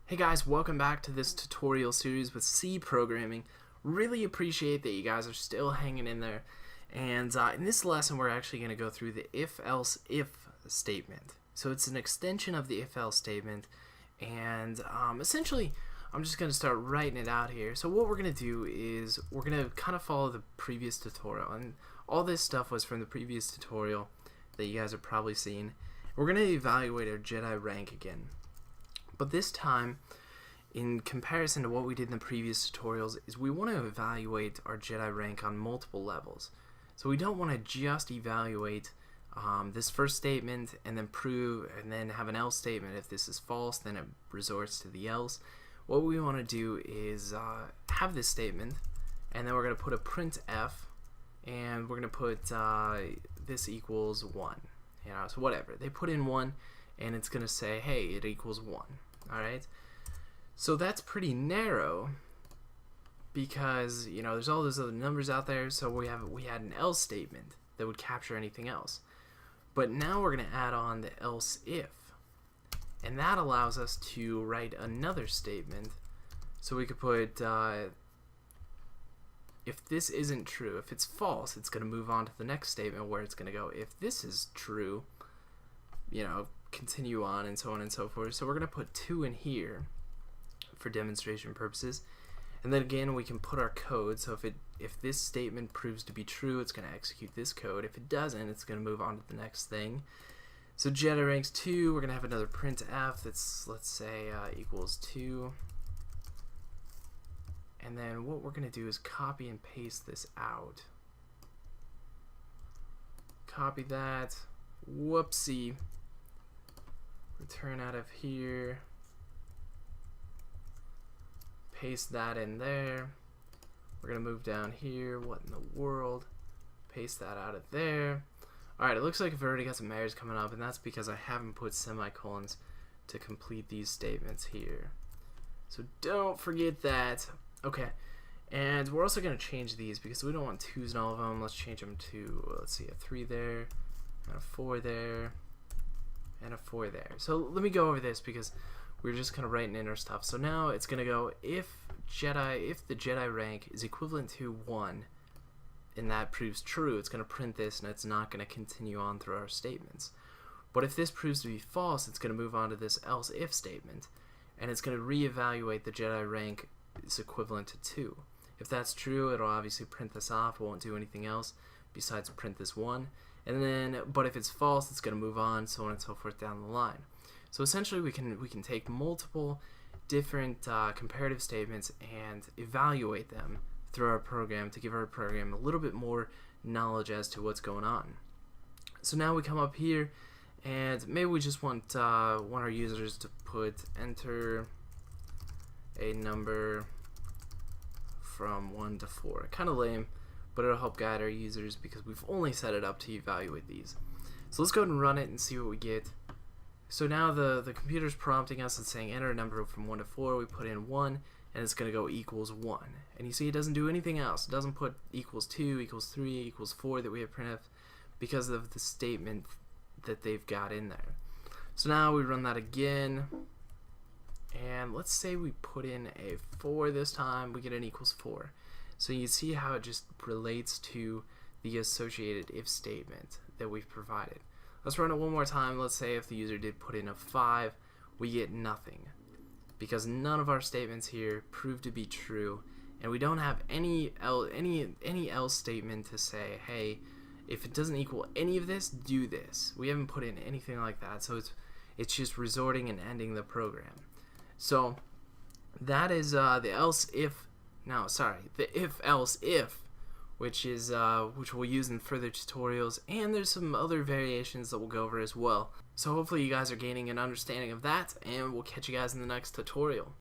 Hey guys, welcome back to this tutorial series with C programming. Really appreciate that you guys are still hanging in there. And in this lesson, we're actually going to go through the if-else-if statement. So it's an extension of the if-else statement. And essentially, I'm just going to start writing it out here. So what we're going to do is we're going to kind of follow the previous tutorial. And all this stuff was from the previous tutorial that you guys have probably seen. We're going to evaluate our Jedi rank again. But this time, in comparison to what we did in the previous tutorials, is we want to evaluate our Jedi rank on multiple levels. So we don't want to just evaluate this first statement and then prove and then have an else statement. If this is false, then it resorts to the else. What we want to do is have this statement, and then we're going to put a printf, and we're going to put this equals 1. So whatever. They put in 1, and it's going to say, hey, it equals 1. Alright, so that's pretty narrow because there's all those other numbers out there. So we had an else statement that would capture anything else, but now we're going to add on the else if, and that allows us to write another statement. So we could put if this isn't true, if it's false, it's going to move on to the next statement where it's going to go, if this is true, continue on, and so on and so forth. So we're going to put 2 in here for demonstration purposes, and then again we can put our code. So if this statement proves to be true, it's going to execute this code. If it doesn't, it's going to move on to the next thing. So Jedi ranks 2, we're going to have another printf that's, let's say, equals 2, and then what we're going to do is copy and paste this out. Copy that, whoopsie, return out of here, paste that in there. We're gonna move down here, what in the world, paste that out of there. Alright, it looks like I've already got some errors coming up, and that's because I haven't put semicolons to complete these statements here, so don't forget that. Okay, and we're also gonna change these because we don't want 2's in all of them. Let's change them to, let's see, a 3 there and a 4 there and a 4 there. So let me go over this because we're just kind of writing in our stuff. So now it's going to go if the Jedi rank is equivalent to 1 and that proves true, it's going to print this, and it's not going to continue on through our statements. But if this proves to be false, it's going to move on to this else if statement, and it's going to reevaluate the Jedi rank is equivalent to 2. If that's true, it'll obviously print this off. It won't do anything else besides print this 1. And then, but if it's false, it's going to move on, so on and so forth down the line. So essentially, we can take multiple different comparative statements and evaluate them through our program to give our program a little bit more knowledge as to what's going on. So now we come up here, and maybe we just want our users to put enter a number from 1 to 4. Kind of lame, but it'll help guide our users because we've only set it up to evaluate these. So let's go ahead and run it and see what we get. So now the computer's prompting us and saying enter a number from 1 to 4. We put in 1, and it's going to go equals 1. And you see it doesn't do anything else. It doesn't put equals 2, equals 3, equals 4 that we have printf because of the statement that they've got in there. So now we run that again, and let's say we put in a 4 this time. We get an equals 4. So you see how it just relates to the associated if statement that we've provided. Let's run it one more time. Let's say if the user did put in a 5, we get nothing because none of our statements here prove to be true, and we don't have any else statement to say, hey, if it doesn't equal any of this, do this. We haven't put in anything like that, so it's just resorting and ending the program. So that is the if-else-if, which we'll use in further tutorials, and there's some other variations that we'll go over as well. So hopefully you guys are gaining an understanding of that, and we'll catch you guys in the next tutorial.